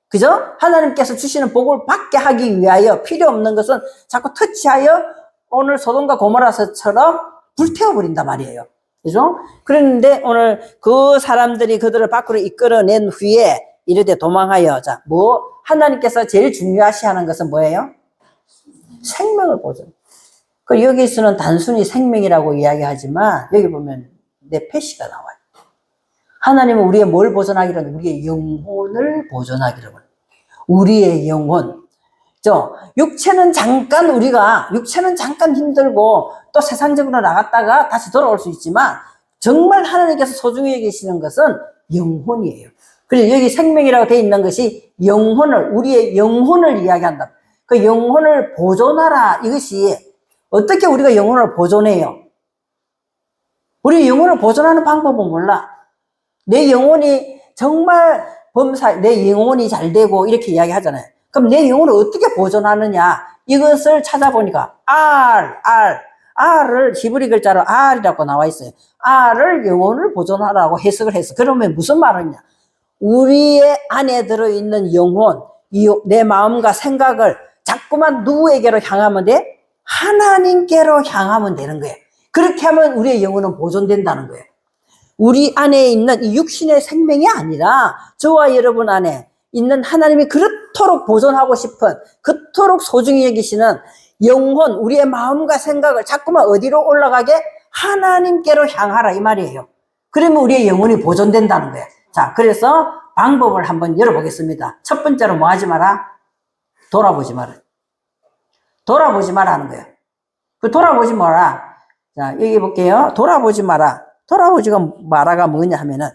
그죠? 하나님께서 주시는 복을 받게 하기 위하여 필요 없는 것은 자꾸 터치하여 오늘 소돔과 고모라서처럼 불태워버린단 말이에요. 그죠? 그런데 오늘 그 사람들이 그들을 밖으로 이끌어낸 후에 이르되 도망하여 하나님께서 제일 중요하시 하는 것은 뭐예요? 생명을 보존. 그 여기서는 단순히 생명이라고 이야기하지만 여기 보면 내 패시가 나와요. 하나님은 우리의 뭘 보존하기로는 우리의 영혼을 보존하기로는 우리의 영혼. 육체는 잠깐 힘들고 또 세상적으로 나갔다가 다시 돌아올 수 있지만 정말 하나님께서 소중히 여기시는 것은 영혼이에요. 그래서 여기 생명이라고 되어 있는 것이 우리의 영혼을 이야기한다. 그 영혼을 보존하라. 이것이 어떻게 우리가 영혼을 보존해요? 우리 영혼을 보존하는 방법은 몰라. 내 영혼이 정말 내 영혼이 잘 되고 이렇게 이야기하잖아요. 그럼 내 영혼을 어떻게 보존하느냐? 이것을 찾아보니까 R을 히브리 글자로 R이라고 나와 있어요. R을 영혼을 보존하라고 해석을 했어. 그러면 무슨 말이냐? 우리의 안에 들어있는 영혼, 내 마음과 생각을 자꾸만 누구에게로 향하면 돼? 하나님께로 향하면 되는 거예요. 그렇게 하면 우리의 영혼은 보존된다는 거예요. 우리 안에 있는 이 육신의 생명이 아니라 저와 여러분 안에 있는 하나님이 그렇도록 보존하고 싶은, 그토록 소중히 여기시는 영혼, 우리의 마음과 생각을 자꾸만 어디로 올라가게? 하나님께로 향하라 이 말이에요. 그러면 우리의 영혼이 보존된다는 거예요. 자, 그래서 방법을 한번 열어보겠습니다. 첫 번째로 뭐 하지 마라? 돌아보지 마라. 돌아보지 마라 하는 거예요. 그 돌아보지 마라. 자, 여기 볼게요. 돌아보지 마라. 돌아보지 마라가 뭐냐 하면은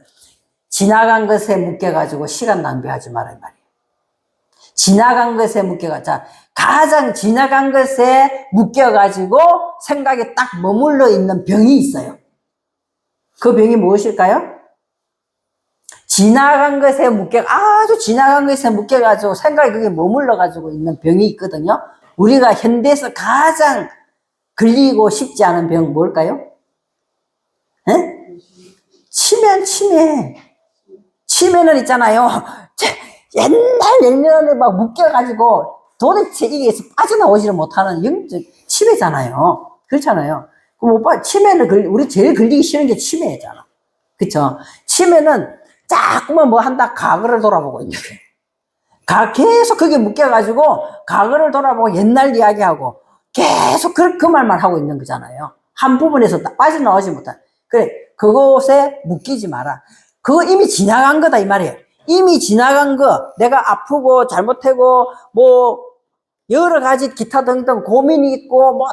지나간 것에 묶여가지고 시간 낭비하지 마라 이 말이에요. 지나간 것에 가장 지나간 것에 묶여가지고 생각에 딱 머물러 있는 병이 있어요. 그 병이 무엇일까요? 아주 지나간 것에 묶여가지고 생각이 그게 머물러가지고 있는 병이 있거든요. 우리가 현대에서 가장 걸리고 싶지 않은 병 뭘까요? 치매. 치매는 있잖아요. 옛날에 막 묶여가지고 도대체 이게 빠져나오지를 못하는 영적 치매잖아요. 그렇잖아요. 그럼 오빠, 치매는 우리 제일 걸리기 싫은 게 치매잖아. 그쵸? 치매는 자꾸만 뭐 한다, 과거를 돌아보고 있는 거예요. 계속 그게 묶여가지고, 과거를 돌아보고 옛날 이야기하고, 계속 그 말만 하고 있는 거잖아요. 한 부분에서 빠져나오지 못한. 그래, 그곳에 묶이지 마라. 그거 이미 지나간 거다, 이 말이에요. 이미 지나간 거, 내가 아프고, 잘못하고, 뭐, 여러 가지 기타 등등 고민이 있고, 뭐,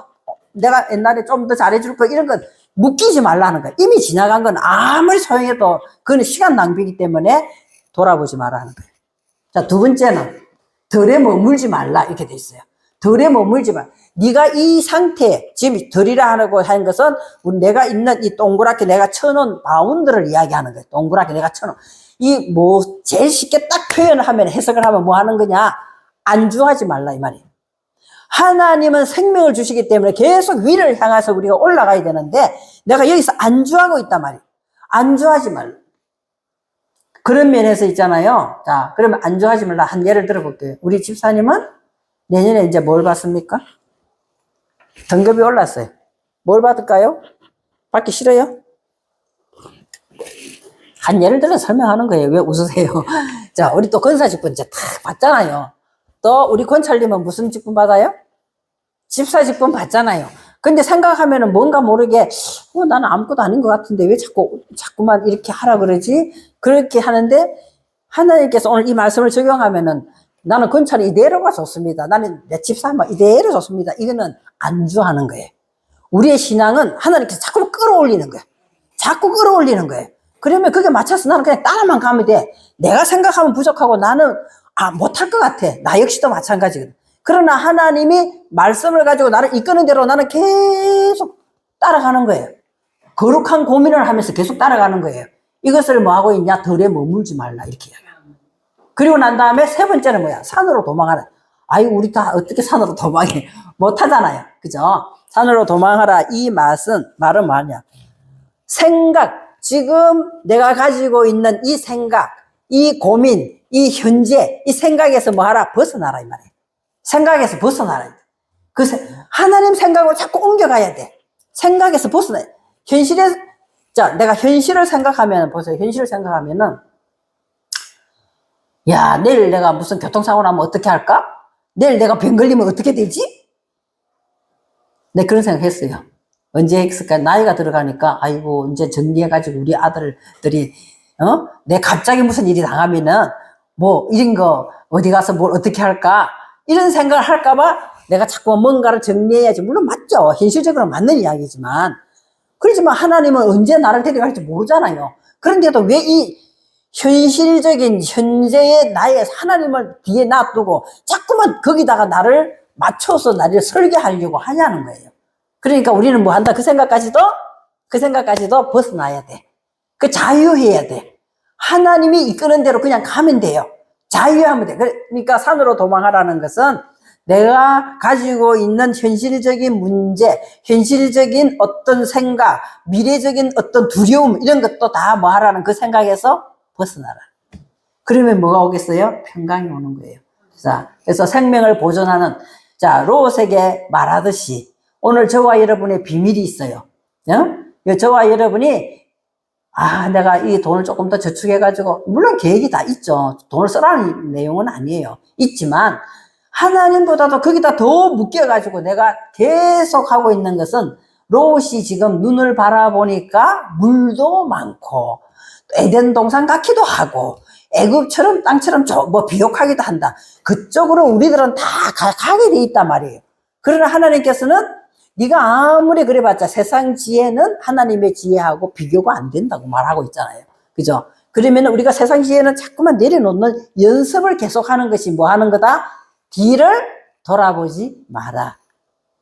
내가 옛날에 좀 더 잘해줄 거, 이런 건 묶이지 말라는 거예요. 이미 지나간 건 아무리 소용해도, 그건 시간 낭비이기 때문에 돌아보지 말라는 거예요. 자, 두 번째는, 덜에 머물지 말라, 이렇게 돼 있어요. 덜에 머물지 마. 네가 이 상태, 지금 덜이라 하고 하는 것은 내가 있는 이 동그랗게 내가 쳐놓은 바운드를 이야기하는 거예요. 동그랗게 내가 쳐놓은. 이 뭐, 제일 쉽게 딱 표현을 하면, 해석을 하면 뭐 하는 거냐? 안주하지 말라, 이 말이에요. 하나님은 생명을 주시기 때문에 계속 위를 향해서 우리가 올라가야 되는데, 내가 여기서 안주하고 있단 말이에요. 안주하지 말라. 그런 면에서 있잖아요. 자, 그러면 안주하지 말라. 한 예를 들어볼게요. 우리 집사님은 내년에 이제 뭘 받습니까? 등급이 올랐어요. 뭘 받을까요? 받기 싫어요? 한 예를 들어 설명하는 거예요. 왜 웃으세요? 자, 우리 또 권사직분 이제 다 받잖아요. 또 우리 권찰님은 무슨 직분 받아요? 집사직분 받잖아요. 근데 생각하면은 뭔가 모르게, 나는 아무것도 아닌 것 같은데 왜 자꾸만 이렇게 하라 그러지? 그렇게 하는데, 하나님께서 오늘 이 말씀을 적용하면은, 나는 권찰이 이대로가 좋습니다. 나는 내 집사만 이대로 좋습니다. 이거는 안주하는 거예요. 우리의 신앙은 하나님께서 자꾸 끌어올리는 거예요. 자꾸 끌어올리는 거예요. 그러면 그게 맞춰서 나는 그냥 따라만 가면 돼. 내가 생각하면 부족하고 나는, 못할 것 같아. 나 역시도 마찬가지거든. 그러나 하나님이 말씀을 가지고 나를 이끄는 대로 나는 계속 따라가는 거예요. 거룩한 고민을 하면서 계속 따라가는 거예요. 이것을 뭐 하고 있냐? 덜에 머물지 말라. 이렇게 이야기해요. 그리고 난 다음에 세 번째는 뭐야? 산으로 도망하라. 우리 다 어떻게 산으로 도망해? 못하잖아요. 그죠? 산으로 도망하라. 이 말은 뭐냐? 지금 내가 가지고 있는 이 생각, 이 고민, 이 현재, 이 생각에서 뭐 하라? 벗어나라. 이 말이에요. 생각에서 벗어나라. 하나님 생각으로 자꾸 옮겨가야 돼. 생각에서 벗어나야 돼. 내가 현실을 생각하면, 보세요. 현실을 생각하면은, 내일 내가 무슨 교통사고 나면 어떻게 할까? 내일 내가 병 걸리면 어떻게 되지? 네, 그런 생각 했어요. 언제 했을까? 나이가 들어가니까, 이제 정리해가지고 우리 아들들이, 내 갑자기 무슨 일이 당하면은, 뭐, 이런 거, 어디 가서 뭘 어떻게 할까? 이런 생각을 할까봐 내가 자꾸 뭔가를 정리해야지. 물론 맞죠. 현실적으로 맞는 이야기지만. 그렇지만 하나님은 언제 나를 데려갈지 모르잖아요. 그런데도 왜 이 현실적인 현재의 나의 하나님을 뒤에 놔두고 자꾸만 거기다가 나를 맞춰서 나를 설계하려고 하냐는 거예요. 그러니까 우리는 뭐 한다? 그 생각까지도 벗어나야 돼. 자유해야 돼. 하나님이 이끄는 대로 그냥 가면 돼요. 자유하면 돼. 그러니까 산으로 도망하라는 것은 내가 가지고 있는 현실적인 문제, 현실적인 어떤 생각, 미래적인 어떤 두려움, 이런 것도 다 뭐 하라는 그 생각에서 벗어나라. 그러면 뭐가 오겠어요? 평강이 오는 거예요. 자, 그래서 생명을 보존하는, 롯에게 말하듯이 오늘 저와 여러분의 비밀이 있어요. 저와 여러분이 내가 이 돈을 조금 더 저축해가지고, 물론 계획이 다 있죠. 돈을 쓰라는 내용은 아니에요. 있지만, 하나님보다도 거기다 더 묶여가지고 내가 계속 하고 있는 것은, 롯이 지금 눈을 바라보니까 물도 많고, 에덴 동산 같기도 하고, 애굽처럼 땅처럼 비옥하기도 한다. 그쪽으로 우리들은 다 가게 돼 있단 말이에요. 그러나 하나님께서는 네가 아무리 그래봤자 세상 지혜는 하나님의 지혜하고 비교가 안 된다고 말하고 있잖아요. 그죠? 그러면 우리가 세상 지혜는 자꾸만 내려놓는 연습을 계속하는 것이 뭐 하는 거다? 뒤를 돌아보지 마라.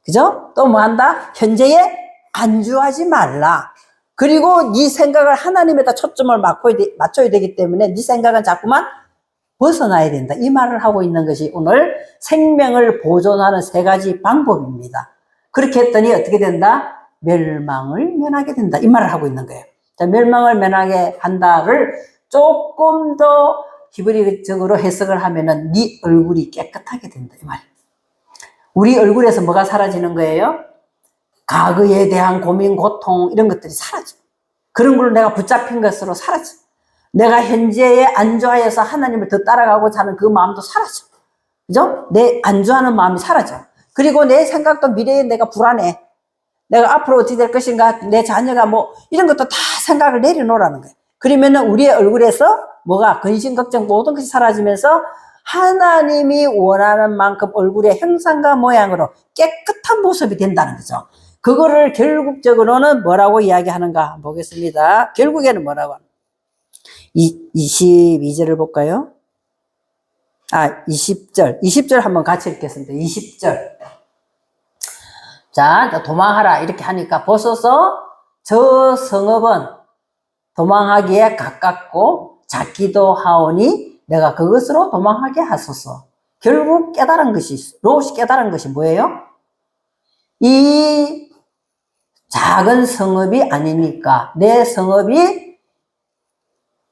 그죠? 또 뭐 한다? 현재에 안주하지 말라. 그리고 네 생각을 하나님에다 초점을 맞춰야 되기 때문에 네 생각은 자꾸만 벗어나야 된다. 이 말을 하고 있는 것이 오늘 생명을 보존하는 세 가지 방법입니다. 그렇게 했더니 어떻게 된다? 멸망을 면하게 된다. 이 말을 하고 있는 거예요. 자, 멸망을 면하게 한다를 조금 더 히브리적으로 해석을 하면은 네 얼굴이 깨끗하게 된다 이 말이에요. 우리 얼굴에서 뭐가 사라지는 거예요? 과거에 대한 고민, 고통 이런 것들이 사라져. 그런 걸로 내가 붙잡힌 것으로 사라져. 내가 현재에 안주하여서 하나님을 더 따라가고자 하는 그 마음도 사라져. 그죠? 내 안주하는 마음이 사라져. 그리고 내 생각도 미래에 내가 불안해. 내가 앞으로 어떻게 될 것인가, 내 자녀가 뭐 이런 것도 다 생각을 내려놓으라는 거예요. 그러면은 우리의 얼굴에서 뭐가 근심, 걱정 모든 것이 사라지면서 하나님이 원하는 만큼 얼굴의 형상과 모양으로 깨끗한 모습이 된다는 거죠. 그거를 결국적으로는 뭐라고 이야기하는가 보겠습니다. 결국에는 뭐라고 하는가? 22절을 볼까요? 20절. 20절 한번 같이 읽겠습니다. 20절. 자, 도망하라. 이렇게 하니까 보소서 저 성읍은 도망하기에 가깝고 작기도 하오니 내가 그것으로 도망하게 하소서. 결국 깨달은 것이, 롯이 깨달은 것이 뭐예요? 이 작은 성읍이 아니니까, 내 성읍이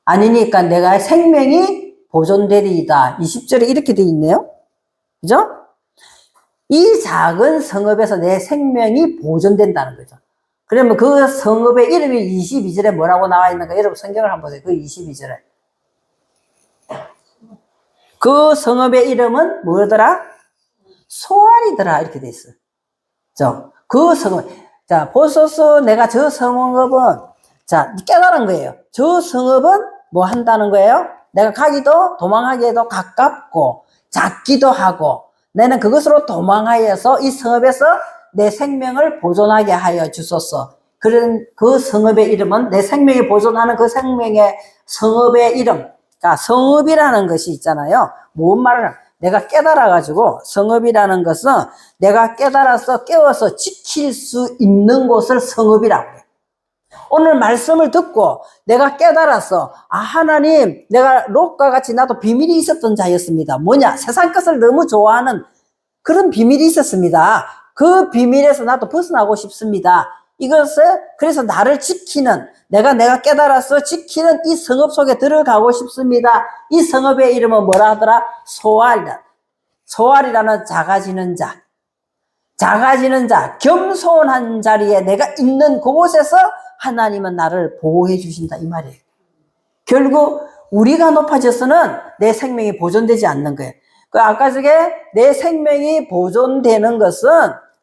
아니니까 내가 생명이 보존되리이다. 20절에 이렇게 돼 있네요. 그죠? 이 작은 성읍에서 내 생명이 보존된다는 거죠. 그러면 그 성읍의 이름이 22절에 뭐라고 나와 있는가? 여러분 성경을 한번 보세요. 그 22절에. 그 성읍의 이름은 뭐더라? 소알이더라. 이렇게 돼 있어요. 그 성읍. 자, 보소서 내가 저 성읍은, 자, 깨달은 거예요. 저 성읍은 뭐 한다는 거예요? 내가 가기도 도망하기에도 가깝고 작기도 하고 나는 그것으로 도망하여서 이 성읍에서 내 생명을 보존하게 하여 주소서. 그런 그 성읍의 이름은 내 생명이 보존하는 그 생명의 성읍의 이름. 그러니까 성읍이라는 것이 있잖아요. 뭔 말을 내가 깨달아가지고 성읍이라는 것은 내가 깨달아서 깨워서 지킬 수 있는 곳을 성읍이라고 해요. 오늘 말씀을 듣고 내가 깨달아서 하나님 내가 롯과 같이 나도 비밀이 있었던 자였습니다. 뭐냐? 세상 것을 너무 좋아하는 그런 비밀이 있었습니다. 그 비밀에서 나도 벗어나고 싶습니다. 이것을 그래서 나를 지키는 내가 깨달아서 지키는 이 성읍 속에 들어가고 싶습니다. 이 성읍의 이름은 뭐라 하더라? 소알이다. 소알이라는 작아지는 자. 작아지는 자, 겸손한 자리에 내가 있는 그곳에서 하나님은 나를 보호해 주신다 이 말이에요. 결국 우리가 높아져서는 내 생명이 보존되지 않는 거예요. 그 아까 저게 내 생명이 보존되는 것은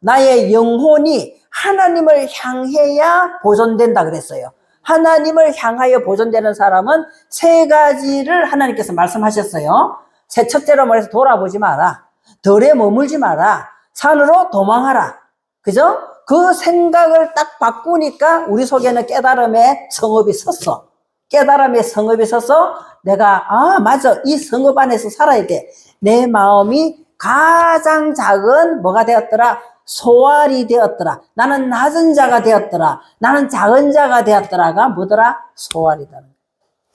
나의 영혼이 하나님을 향해야 보존된다 그랬어요. 하나님을 향하여 보존되는 사람은 세 가지를 하나님께서 말씀하셨어요. 첫째로 말해서 돌아보지 마라. 덜에 머물지 마라. 산으로 도망하라. 그죠? 그 생각을 딱 바꾸니까 우리 속에는 깨달음의 성읍이 섰어. 깨달음의 성읍이 서서 내가 맞아. 이 성읍 안에서 살아야 돼. 내 마음이 가장 작은 뭐가 되었더라? 소알이 되었더라. 나는 낮은 자가 되었더라. 나는 작은 자가 되었더라가 뭐더라? 소알이다.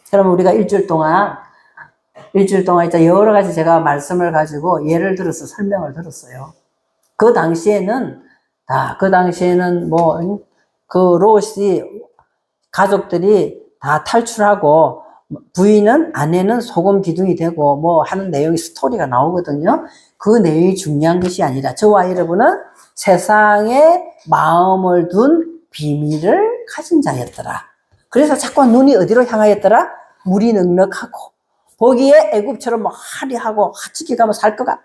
그럼 우리가 일주일 동안 이제 여러 가지 제가 말씀을 가지고 예를 들어서 설명을 들었어요. 그 당시에는 뭐 그 롯이 가족들이 다 탈출하고 부인은 아내는 소금 기둥이 되고 뭐 하는 내용이 스토리가 나오거든요. 그 내용이 중요한 것이 아니라 저와 여러분은 세상에 마음을 둔 비밀을 가진 자였더라. 그래서 자꾸 눈이 어디로 향하였더라? 물이 넉넉하고 보기에 애굽처럼 뭐 화려하고 저기 가면 살 것 같아.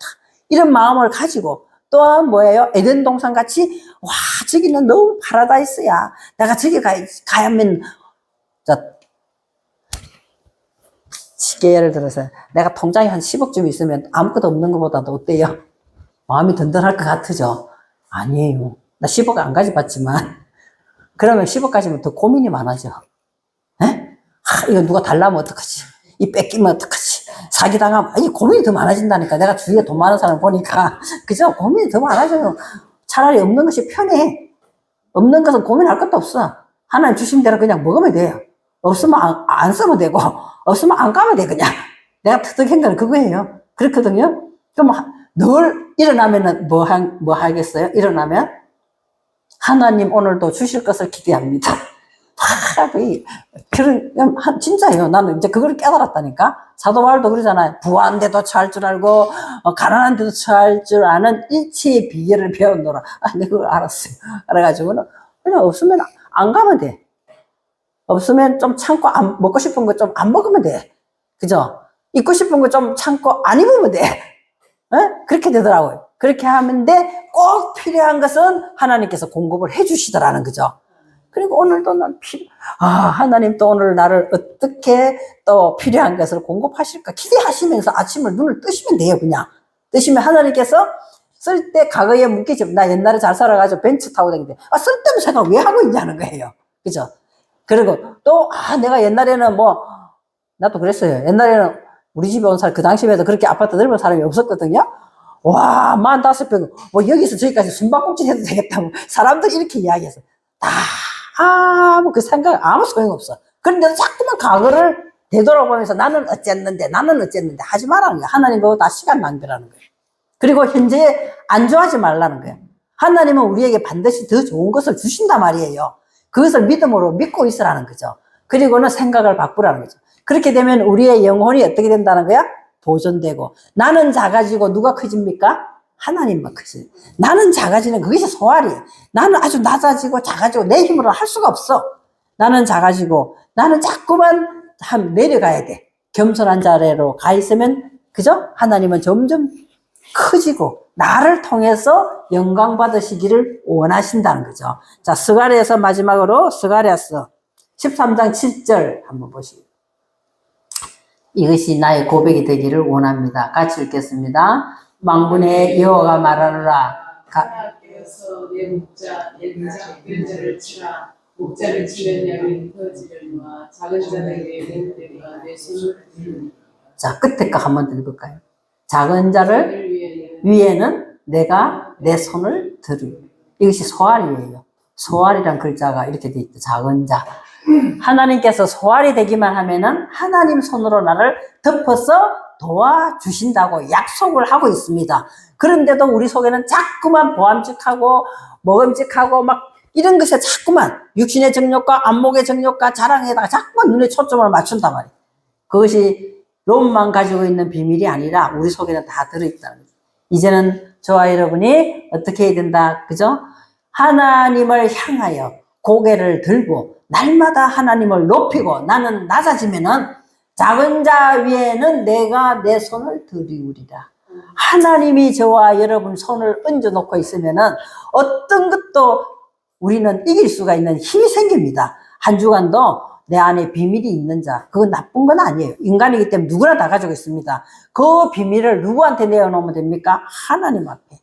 이런 마음을 가지고 또한 뭐예요? 에덴 동산 같이 와 저기는 너무 파라다이스야. 내가 저기 가야면 쉽게 예를 들어서 내가 통장에 한 10억쯤 있으면 아무것도 없는 것보다도 어때요? 마음이 든든할 것 같으죠? 아니에요. 나 10억 안 가져봤지만 그러면 10억 가지면 더 고민이 많아져. 에? 이거 누가 달라면 어떡하지? 이 뺏기면 어떡하지? 사기당하면 이 고민이 더 많아진다니까. 내가 주위에 돈 많은 사람 보니까 그죠? 고민이 더 많아져요. 차라리 없는 것이 편해. 없는 것은 고민할 것도 없어. 하나님 주신 대로 그냥 먹으면 돼요. 없으면 안 쓰면 되고 없으면 안 가면 돼 그냥. 내가 터득한 건 그거예요. 그렇거든요. 그럼 늘 일어나면은 뭐 하겠어요? 일어나면 하나님 오늘도 주실 것을 기대합니다. 진짜예요. 나는 이제 그걸 깨달았다니까. 사도 바울도 그러잖아요. 부한데도 처할 줄 알고, 가난한데도 처할 줄 아는 일체의 비결을 배웠노라. 내가 그걸 알았어요. 그래가지고는, 그냥 없으면 안 가면 돼. 없으면 좀 참고, 먹고 싶은 거 좀 안 먹으면 돼. 그죠? 입고 싶은 거 좀 참고 안 입으면 돼. 그렇게 되더라고요. 그렇게 하면 돼. 꼭 필요한 것은 하나님께서 공급을 해주시더라는 거죠. 그리고 오늘도 난 하나님 또 오늘 나를 어떻게 또 필요한 것을 공급하실까 기대하시면서 아침을 눈을 뜨시면 돼요. 그냥 뜨시면 하나님께서 쓸 때 과거에 묻기죠. 나 옛날에 잘 살아가지고 벤츠 타고 다니는데 쓸데없는 생각 왜 하고 있냐는 거예요. 그죠? 그리고 또 내가 옛날에는 나도 그랬어요. 옛날에는 우리 집에 온 사람 그 당시에도 그렇게 아파트 넓은 사람이 없었거든요. 와, 45평 여기서 저기까지 숨바꼭질 해도 되겠다고 사람들이 이렇게 이야기했어. 그 생각 아무 소용없어. 그런데 자꾸만 과거를 되돌아보면서 나는 어쨌는데 하지 말라는 거야. 하나님 그거 다 시간 낭비라는 거예요. 그리고 현재에 안주하지 말라는 거예요. 하나님은 우리에게 반드시 더 좋은 것을 주신단 말이에요. 그것을 믿음으로 믿고 있으라는 거죠. 그리고는 생각을 바꾸라는 거죠. 그렇게 되면 우리의 영혼이 어떻게 된다는 거야? 보존되고. 나는 작아지고 누가 커집니까? 하나님만 크지. 나는 작아지는 그것이 소알이에요. 나는 아주 낮아지고 작아지고 내 힘으로 할 수가 없어. 나는 작아지고 나는 자꾸만 내려가야 돼. 겸손한 자리로 가 있으면 그죠? 하나님은 점점 커지고 나를 통해서 영광 받으시기를 원하신다는 거죠. 자, 스가랴서 마지막으로 스가랴서 13장 7절 한번 보시죠. 이것이 나의 고백이 되기를 원합니다. 같이 읽겠습니다. 만군의 여호와가 말하노라. 하나님께서 내 목자 연자를 치라. 목자를 치면 양이 터지려니와 작은 자에게 내가 내 손을 들으리라. 자, 끝에 거 한번 읽을까요? 작은 자를 위에는 내가 내 손을 들으리라. 이것이 소알이에요. 소알이란 글자가 이렇게 돼 있다. 작은 자. 하나님께서 소알이 되기만 하면은 하나님 손으로 나를 덮어서 도와주신다고 약속을 하고 있습니다. 그런데도 우리 속에는 자꾸만 보암직하고 먹음직하고 막 이런 것에 자꾸만 육신의 정욕과 안목의 정욕과 자랑에다가 자꾸만 눈에 초점을 맞춘단 말이에요. 그것이 롬만 가지고 있는 비밀이 아니라 우리 속에는 다 들어있다는 거죠. 이제는 저와 여러분이 어떻게 해야 된다, 그죠? 하나님을 향하여 고개를 들고 날마다 하나님을 높이고 나는 낮아지면은 작은 자 위에는 내가 내 손을 들이우리라. 하나님이 저와 여러분 손을 얹어 놓고 있으면은 어떤 것도 우리는 이길 수가 있는 힘이 생깁니다. 한 주간도 내 안에 비밀이 있는 자, 그건 나쁜 건 아니에요. 인간이기 때문에 누구나 다 가지고 있습니다. 그 비밀을 누구한테 내어놓으면 됩니까? 하나님 앞에.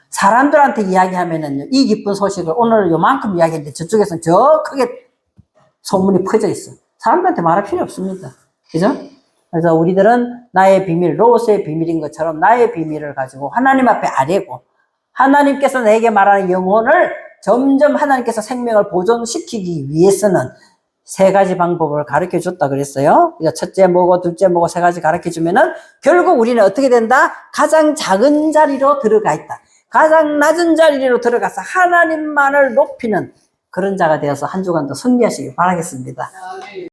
사람들한테 이야기하면은요, 이 기쁜 소식을 오늘 요만큼 이야기했는데 저쪽에서는 저 크게 소문이 퍼져 있어. 사람들한테 말할 필요 없습니다. 그죠? 그래서 우리들은 나의 비밀, 로스의 비밀인 것처럼 나의 비밀을 가지고 하나님 앞에 아뢰고 하나님께서 내게 말하는 영혼을 점점 하나님께서 생명을 보존시키기 위해서는 세 가지 방법을 가르쳐 줬다 그랬어요. 첫째 뭐고 둘째 뭐고 세 가지 가르쳐 주면은 결국 우리는 어떻게 된다? 가장 작은 자리로 들어가 있다. 가장 낮은 자리로 들어가서 하나님만을 높이는 그런 자가 되어서 한 주간도 승리하시길 바라겠습니다.